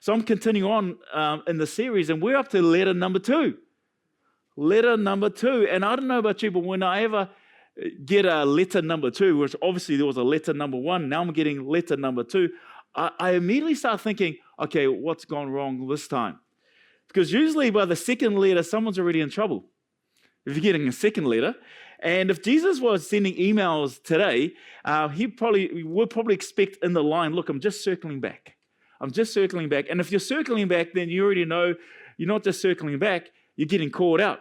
So I'm continuing on in the series, and we're up to letter number 2. Letter number 2. And I don't know about you, but when I ever get a letter number 2, which obviously there was a letter number 1, now I'm getting letter number 2, I immediately start thinking, okay, what's gone wrong this time? Because usually by the second letter, someone's already in trouble. If you're getting a second letter. And if Jesus was sending emails today, he would probably expect in the line, look, I'm just circling back. I'm just circling back. And if you're circling back, then you already know you're not just circling back, you're getting caught out.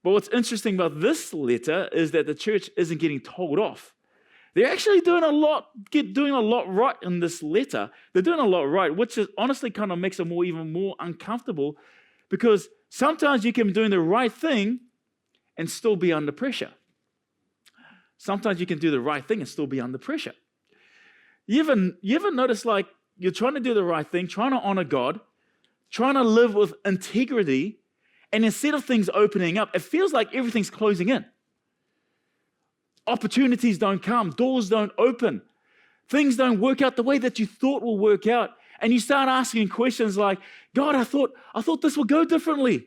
But what's interesting about this letter is that the church isn't getting told off. They're actually doing a lot right in this letter. They're doing a lot right, which is honestly kind of makes it even more uncomfortable, because sometimes you can be doing the right thing and still be under pressure. Sometimes you can do the right thing and still be under pressure. You ever notice, like, you're trying to do the right thing, trying to honor God, trying to live with integrity, and instead of things opening up, it feels like everything's closing in. Opportunities don't come, doors don't open, things don't work out the way that you thought will work out, and you start asking questions like, God, I thought this would go differently,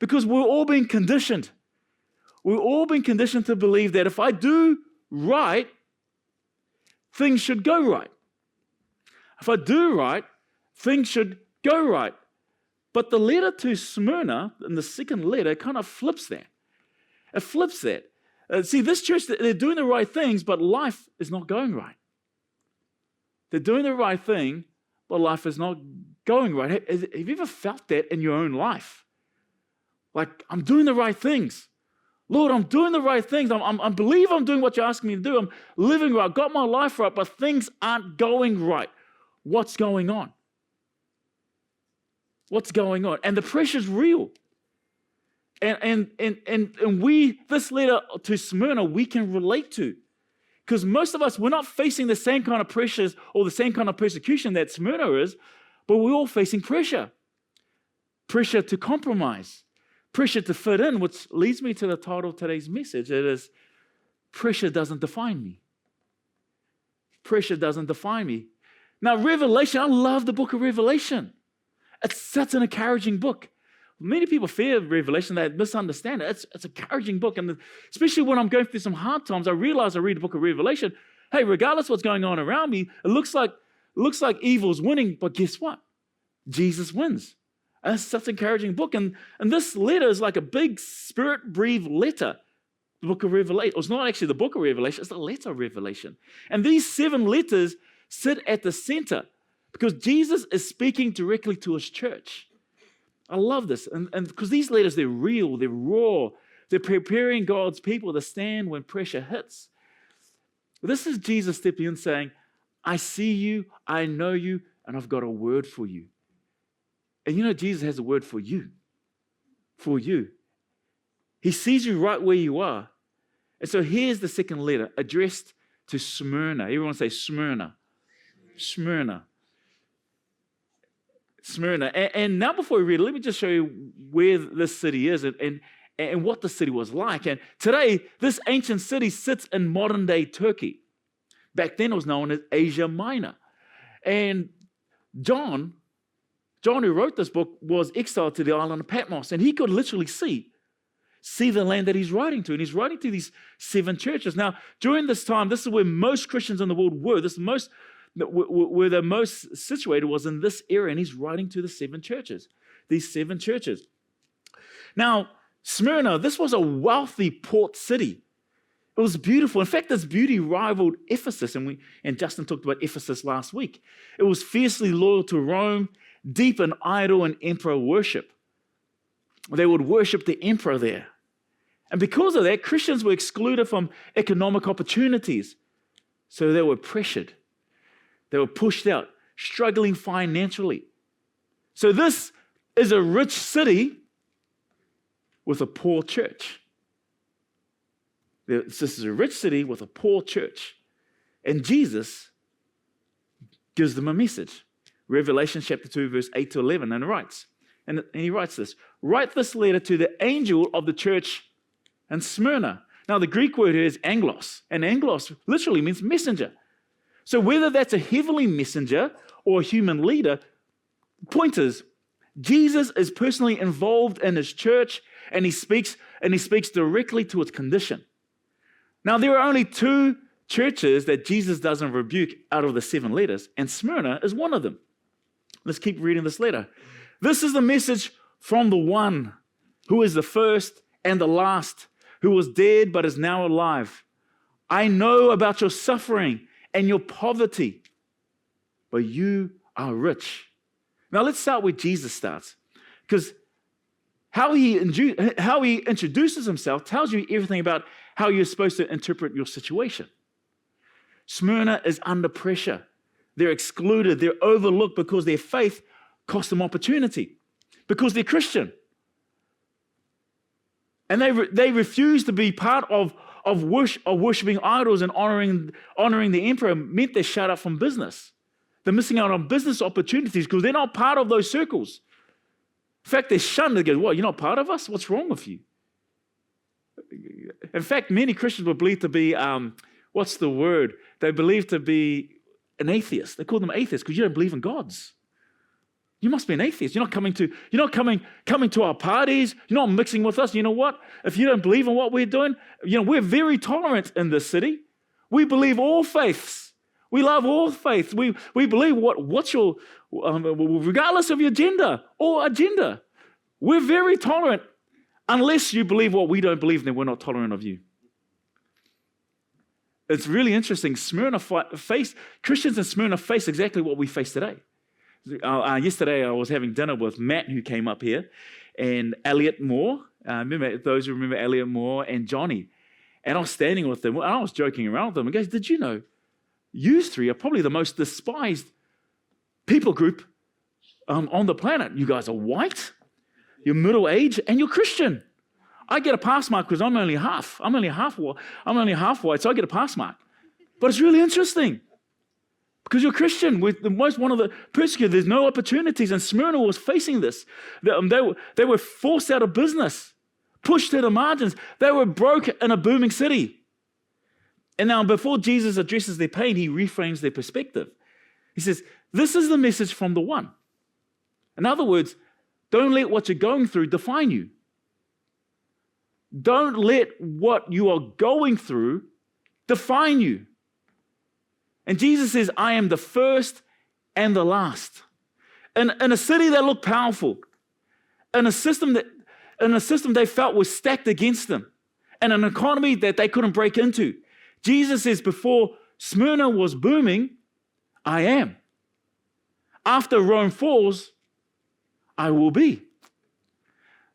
because we're all being conditioned. We're all being conditioned to believe that if I do right, things should go right. If I do right, things should go right. But the letter to Smyrna, in the second letter, kind of flips that. It flips that. See, this church, they're doing the right things, but life is not going right. They're doing the right thing, but life is not going right. Have you ever felt that in your own life? Like, I'm doing the right things. Lord, I'm doing the right things. I believe I'm doing what you're asking me to do. I'm living right. I've got my life right, but things aren't going right. What's going on? What's going on? And the pressure's real. And this letter to Smyrna, we can relate to. Because most of us, we're not facing the same kind of pressures or the same kind of persecution that Smyrna is, but we're all facing pressure. Pressure to compromise. Pressure to fit in, which leads me to the title of today's message. It is, pressure doesn't define me. Pressure doesn't define me. Now, Revelation, I love the book of Revelation. It's such an encouraging book. Many people fear Revelation, they misunderstand it. It's an encouraging book, and especially when I'm going through some hard times, I realize I read the book of Revelation, hey, regardless of what's going on around me, it looks like evil's winning, but guess what? Jesus wins. And it's such an encouraging book. And this letter is like a big spirit-breathed letter. The book of Revelation. It's not actually the book of Revelation, it's the letter of Revelation. And these 7 letters sit at the center because Jesus is speaking directly to his church. I love this. And because these letters, they're real, they're raw. They're preparing God's people to stand when pressure hits. This is Jesus stepping in saying, I see you, I know you, and I've got a word for you. And you know, Jesus has a word for you. For you. He sees you right where you are. And so here's the second letter addressed to Smyrna. Everyone say Smyrna. Smyrna. Smyrna. And now before we read it, let me just show you where this city is and what the city was like. And today, this ancient city sits in modern-day Turkey. Back then, it was known as Asia Minor. And John, who wrote this book, was exiled to the island of Patmos, and he could literally see the land that he's writing to, and he's writing to these 7 churches. Now, during this time, this is where most Christians in the world were. Where they're most situated was in this area, and he's writing to the 7 churches, these 7 churches. Now, Smyrna, this was a wealthy port city. It was beautiful. In fact, its beauty rivaled Ephesus, and Justin talked about Ephesus last week. It was fiercely loyal to Rome, deep in idol and emperor worship. They would worship the emperor there. And because of that, Christians were excluded from economic opportunities. So they were pressured. They were pushed out, struggling financially. So this is a rich city with a poor church. This is a rich city with a poor church. And Jesus gives them a message. Revelation chapter 2, verse 8 to 11, and he writes this, write this letter to the angel of the church in Smyrna. Now, the Greek word here is anglos, and anglos literally means messenger. So whether that's a heavenly messenger or a human leader. Point is, Jesus is personally involved in his church, and he speaks directly to its condition. Now, there are only 2 churches that Jesus doesn't rebuke out of the 7 letters, and Smyrna is one of them. Let's keep reading this letter. This is the message from the one who is the first and the last, who was dead but is now alive. I know about your suffering and your poverty, but you are rich. Now let's start where Jesus starts, because how he introduces himself tells you everything about how you're supposed to interpret your situation. Smyrna is under pressure. They're excluded. They're overlooked because their faith cost them opportunity, because they're Christian. And they refuse to be part of worshiping idols and honoring the emperor meant they're shut up from business. They're missing out on business opportunities because they're not part of those circles. In fact, they're shunned. They go, what, you're not part of us? What's wrong with you? In fact, many Christians were believed to be, what's the word? They believe to be an atheist. They call them atheists because you don't believe in gods. You must be an atheist. You're not coming to our parties. You're not mixing with us. You know what? If you don't believe in what we're doing, we're very tolerant in this city. We believe all faiths. We love all faiths. We believe what's your, regardless of your gender or agenda, we're very tolerant. Unless you believe what we don't believe, then we're not tolerant of you. It's really interesting. Christians in Smyrna face exactly what we face today. Yesterday, I was having dinner with Matt, who came up here, and Elliot Moore. Remember those who remember Elliot Moore and Johnny. And I was standing with them, and I was joking around with them. And guys, did you know, you 3 are probably the most despised people group on the planet. You guys are white, you're middle-aged, and you're Christian. I get a pass mark because I'm only half. I'm only half white, so I get a pass mark. But it's really interesting. Because you're Christian, with one of the persecuted, there's no opportunities, and Smyrna was facing this. They were forced out of business, pushed to the margins. They were broke in a booming city. And now, before Jesus addresses their pain, he reframes their perspective. He says, this is the message from the one. In other words, don't let what you're going through define you. Don't let what you are going through define you. And Jesus says, I am the first and the last. In a city that looked powerful, in a system they felt was stacked against them, and an economy that they couldn't break into, Jesus says, before Smyrna was booming, I am. After Rome falls, I will be.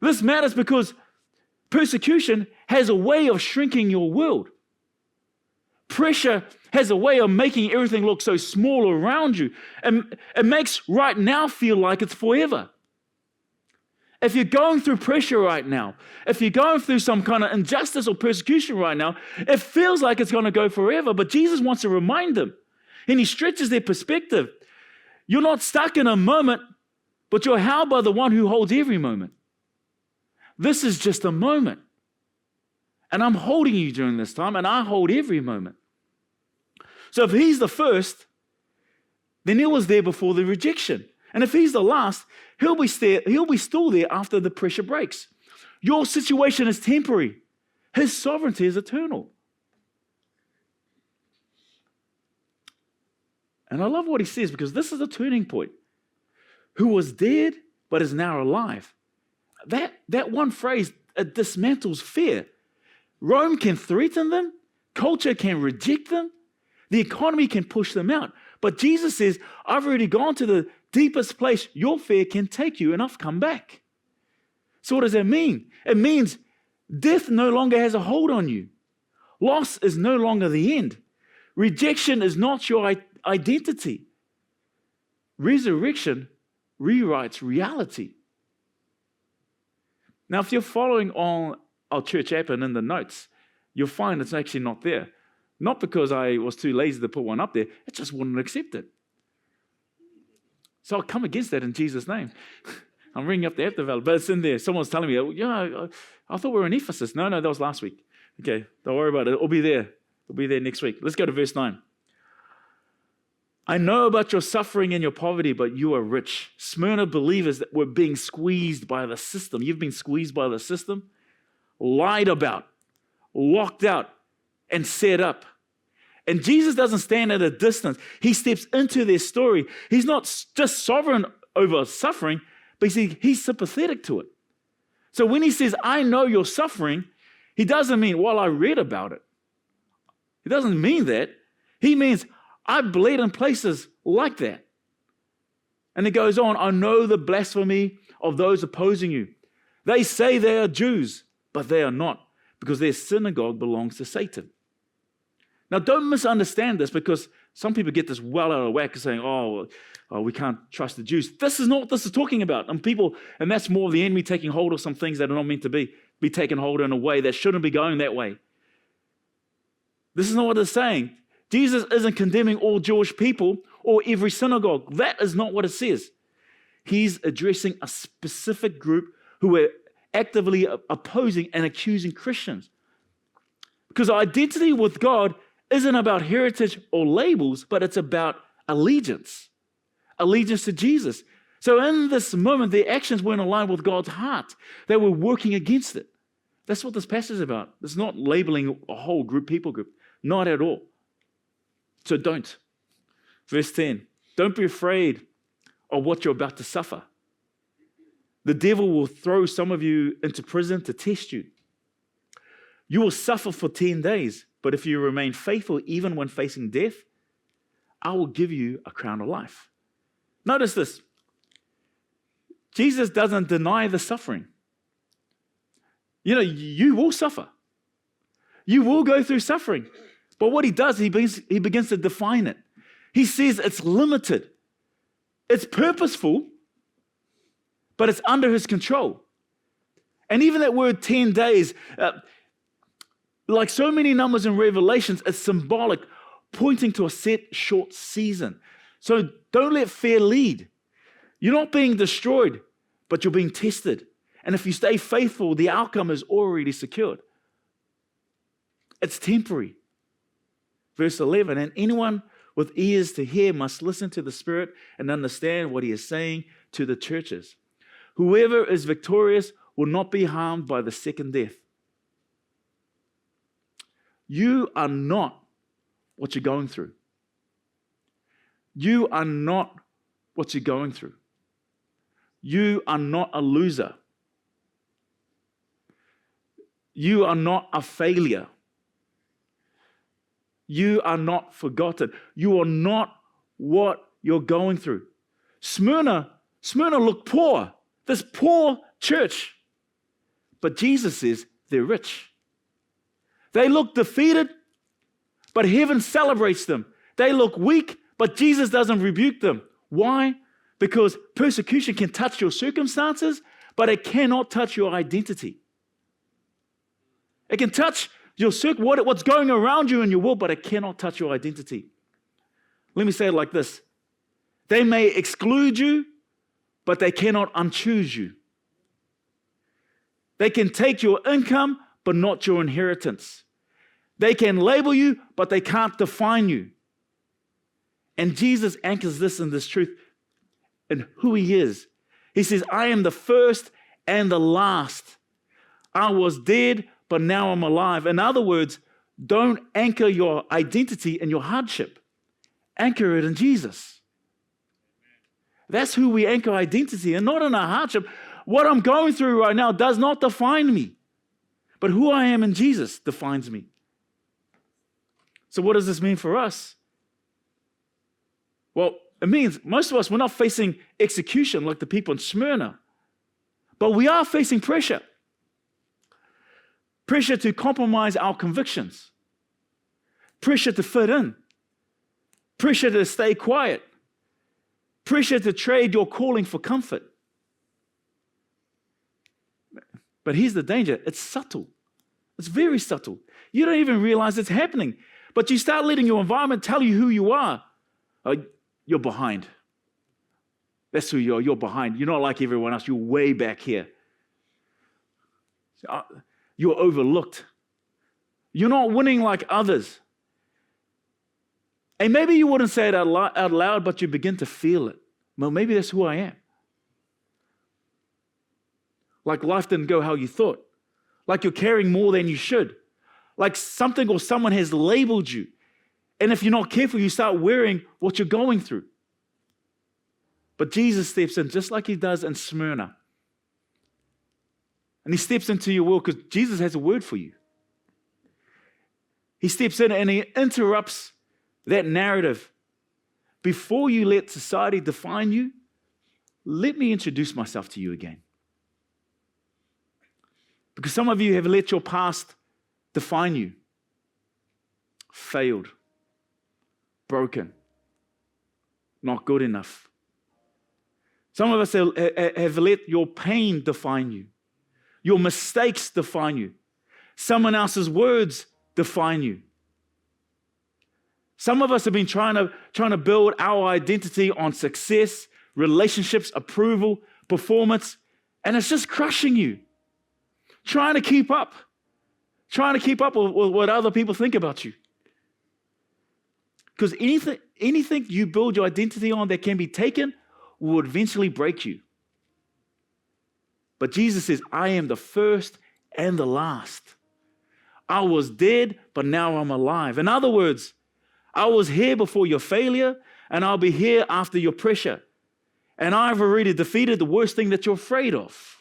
This matters because persecution has a way of shrinking your world. Pressure has a way of making everything look so small around you. And it makes right now feel like it's forever. If you're going through pressure right now, if you're going through some kind of injustice or persecution right now, it feels like it's going to go forever. But Jesus wants to remind them, and he stretches their perspective. You're not stuck in a moment, but you're held by the one who holds every moment. This is just a moment. And I'm holding you during this time, and I hold every moment. So if he's the first, then he was there before the rejection. And if he's the last, he'll be still there after the pressure breaks. Your situation is temporary. His sovereignty is eternal. And I love what he says, because this is a turning point. Who was dead but is now alive. That one phrase, it dismantles fear. Rome can threaten them. Culture can reject them. The economy can push them out. But Jesus says, I've already gone to the deepest place your fear can take you, and I've come back. So what does that mean? It means death no longer has a hold on you. Loss is no longer the end. Rejection is not your identity. Resurrection rewrites reality. Now, if you're following on our church app and in the notes, you'll find it's actually not there. Not because I was too lazy to put one up there, it just wouldn't accept it. So I'll come against that in Jesus' name. I'm ringing up the app developer, but it's in there. Someone's telling me, I thought we were in Ephesus. No, that was last week. Okay, don't worry about it. It'll be there. It'll be there next week. Let's go to verse 9. I know about your suffering and your poverty, but you are rich. Smyrna believers that were being squeezed by the system. You've been squeezed by the system, lied about, locked out, and set up. And Jesus doesn't stand at a distance. He steps into their story. He's not just sovereign over suffering, but he's sympathetic to it. So when he says, I know you're suffering, he doesn't mean, well, I read about it. He doesn't mean that. He means, I've bled in places like that. And it goes on, I know the blasphemy of those opposing you. They say they are Jews, but they are not, because their synagogue belongs to Satan. Now, don't misunderstand this, because some people get this well out of whack saying, oh, we can't trust the Jews. This is not what this is talking about. And that's more of the enemy taking hold of some things that are not meant to be taken hold of in a way that shouldn't be going that way. This is not what it's saying. Jesus isn't condemning all Jewish people or every synagogue. That is not what it says. He's addressing a specific group who are actively opposing and accusing Christians. Because identity with God isn't about heritage or labels, but it's about allegiance to Jesus. So in this moment, their actions weren't aligned with God's heart. They were working against it. That's what this passage is about. It's not labeling a whole people group. Not at all. So don't. Verse 10, don't be afraid of what you're about to suffer. The devil will throw some of you into prison to test you. You will suffer for 10 days, but if you remain faithful even when facing death, I will give you a crown of life. Notice this. Jesus doesn't deny the suffering. You will suffer. You will go through suffering. But what he does, he begins to define it. He says it's limited. It's purposeful, but it's under his control. And even that word 10 days, like so many numbers in Revelations, it's symbolic, pointing to a set short season. So don't let fear lead. You're not being destroyed, but you're being tested. And if you stay faithful, the outcome is already secured. It's temporary. Verse 11, and anyone with ears to hear must listen to the Spirit and understand what he is saying to the churches. Whoever is victorious will not be harmed by the second death. You are not what you're going through. You are not what you're going through. You are not a loser. You are not a failure. You are not forgotten. You are not what you're going through. Smyrna looked poor. This poor church. But Jesus says they're rich. They look defeated, but heaven celebrates them. They look weak, but Jesus doesn't rebuke them. Why? Because persecution can touch your circumstances, but it cannot touch your identity. It can touch what's going around you in your world, but it cannot touch your identity. Let me say it like this. They may exclude you, but they cannot unchoose you. They can take your income, but not your inheritance. They can label you, but they can't define you. And Jesus anchors this in this truth and who he is. He says, I am the first and the last. I was dead, but now I'm alive. In other words, don't anchor your identity in your hardship. Anchor it in Jesus. That's who we anchor identity, and not in our hardship. What I'm going through right now does not define me, but who I am in Jesus defines me. So what does this mean for us? Well, it means most of us, we're not facing execution like the people in Smyrna, but we are facing pressure. Pressure to compromise our convictions. Pressure to fit in. Pressure to stay quiet. Pressure to trade your calling for comfort. But here's the danger. It's subtle. It's very subtle. You don't even realize it's happening. But you start letting your environment tell you who you are. You're behind. That's who you are. You're behind. You're not like everyone else. You're way back here. You're overlooked. You're not winning like others. And maybe you wouldn't say it out loud, but you begin to feel it. Well, maybe that's who I am. Like life didn't go how you thought. Like you're carrying more than you should. Like something or someone has labeled you. And if you're not careful, you start wearing what you're going through. But Jesus steps in just like he does in Smyrna. And he steps into your world because Jesus has a word for you. He steps in and he interrupts that narrative. Before you let society define you, let me introduce myself to you again. Because some of you have let your past define you. Failed. Broken. Not good enough. Some of us have let your pain define you. Your mistakes define you. Someone else's words define you. Some of us have been trying to build our identity on success, relationships, approval, performance, and it's just crushing you. Trying to keep up with what other people think about you. Because anything you build your identity on that can be taken will eventually break you. But Jesus says, I am the first and the last. I was dead, but now I'm alive. In other words, I was here before your failure, and I'll be here after your pressure. And I've already defeated the worst thing that you're afraid of.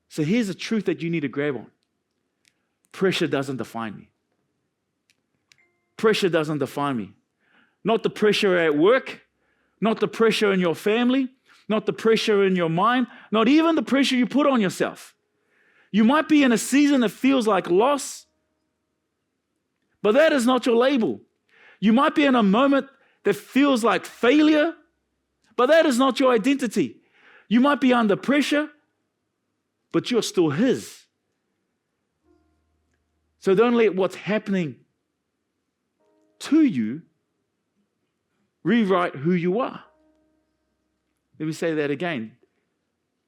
So here's the truth that you need to grab on. Pressure doesn't define me. Pressure doesn't define me. Not the pressure at work, not the pressure in your family, not the pressure in your mind, not even the pressure you put on yourself. You might be in a season that feels like loss, but that is not your label. You might be in a moment that feels like failure, but that is not your identity. You might be under pressure, but you're still his. So don't let what's happening to you rewrite who you are. Let me say that again.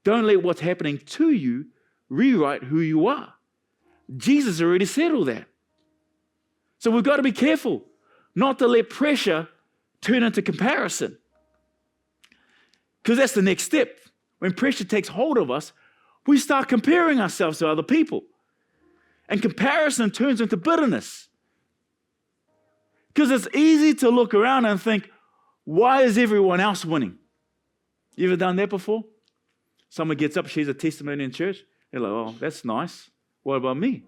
Don't let what's happening to you rewrite who you are. Jesus already said all that. So we've got to be careful not to let pressure turn into comparison. Because that's the next step. When pressure takes hold of us, we start comparing ourselves to other people. And comparison turns into bitterness. Because it's easy to look around and think, why is everyone else winning? You ever done that before? Someone gets up, shares a testimony in church. They're like, oh, that's nice. What about me?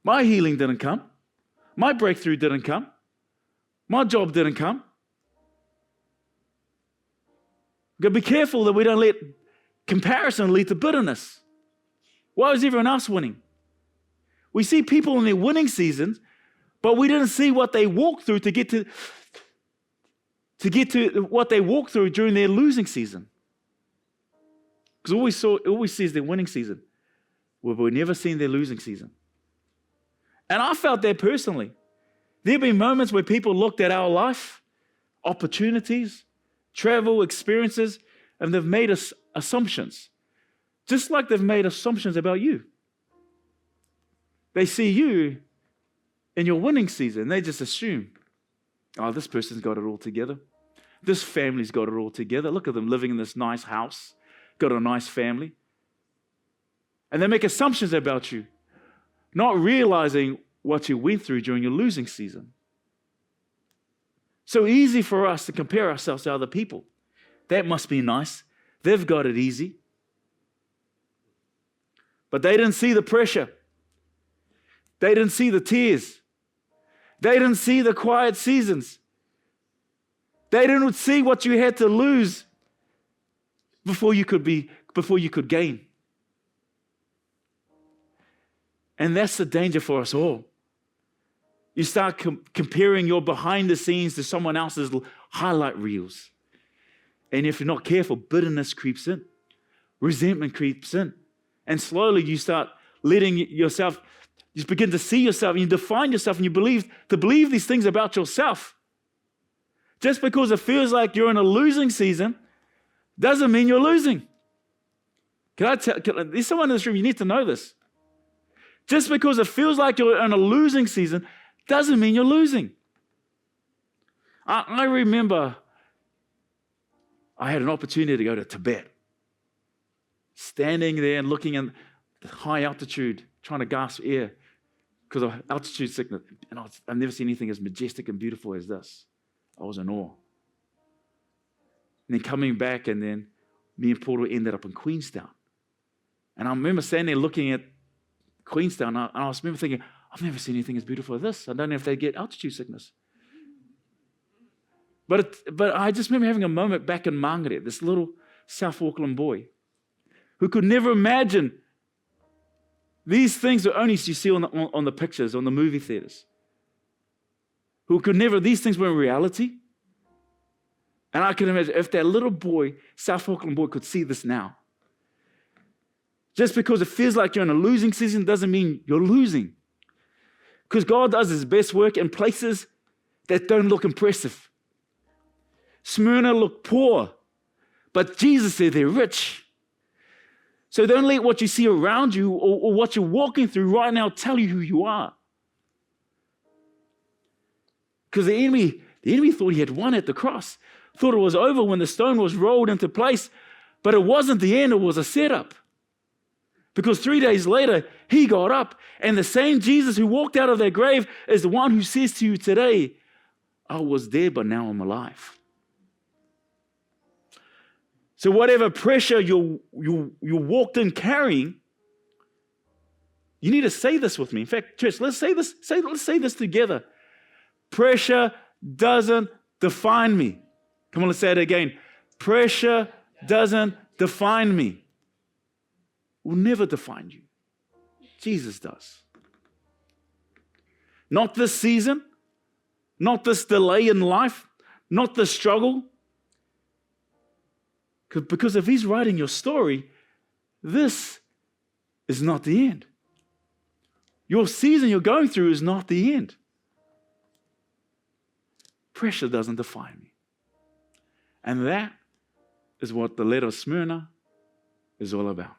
My healing didn't come. My breakthrough didn't come. My job didn't come. We've got to be careful that we don't let comparison lead to bitterness. Why is everyone else winning? We see people in their winning seasons, but we didn't see what they walked through to get to what they walked through during their losing season. Because it always says their winning season. Well, but we've never seen their losing season. And I felt that personally. There have been moments where people looked at our life, opportunities, travel, experiences, and they've made assumptions. Just like they've made assumptions about you. They see you in your winning season. They just assume, oh, this person's got it all together. This family's got it all together. Look at them living in this nice house. Got a nice family. And they make assumptions about you, not realizing what you went through during your losing season. So easy for us to compare ourselves to other people. That must be nice. They've got it easy. But they didn't see the pressure. They didn't see the tears. They didn't see the quiet seasons. They didn't see what you had to lose before you could gain. And that's the danger for us all. You start comparing your behind the scenes to someone else's highlight reels. And if you're not careful, bitterness creeps in. Resentment creeps in. And slowly you start letting yourself, you begin to see yourself and you define yourself and you believe these things about yourself. Just because it feels like you're in a losing season doesn't mean you're losing. There's someone in this room, you need to know this. Just because it feels like you're in a losing season doesn't mean you're losing. I remember I had an opportunity to go to Tibet. Standing there and looking at the high altitude, trying to gasp air because of altitude sickness. And I've never seen anything as majestic and beautiful as this. I was in awe. And then coming back, and then me and Porter ended up in Queenstown. And I remember standing there looking at Queenstown, and I remember thinking, I've never seen anything as beautiful as this. I don't know if they get altitude sickness. But I just remember having a moment back in Māngere, this little South Auckland boy who could never imagine these things that only you see on the pictures, on the movie theaters. These things were in reality. And I can imagine if that little boy, South Auckland boy, could see this now. Just because it feels like you're in a losing season doesn't mean you're losing. Because God does His best work in places that don't look impressive. Smyrna looked poor, but Jesus said they're rich. So don't let what you see around you or what you're walking through right now tell you who you are. Because the enemy thought he had won at the cross, thought it was over when the stone was rolled into place, but it wasn't the end, it was a setup. Because 3 days later, he got up, and the same Jesus who walked out of that grave is the one who says to you today, I was dead, but now I'm alive. So whatever pressure you walked in carrying, you need to say this with me. In fact, church, let's say this together. Pressure doesn't define me. Come on, let's say it again. Pressure doesn't define me. It will never define you. Jesus does. Not this season, not this delay in life, not this struggle. Because if He's writing your story, this is not the end. Your season you're going through is not the end. Pressure doesn't define me. And that is what the letter of Smyrna is all about.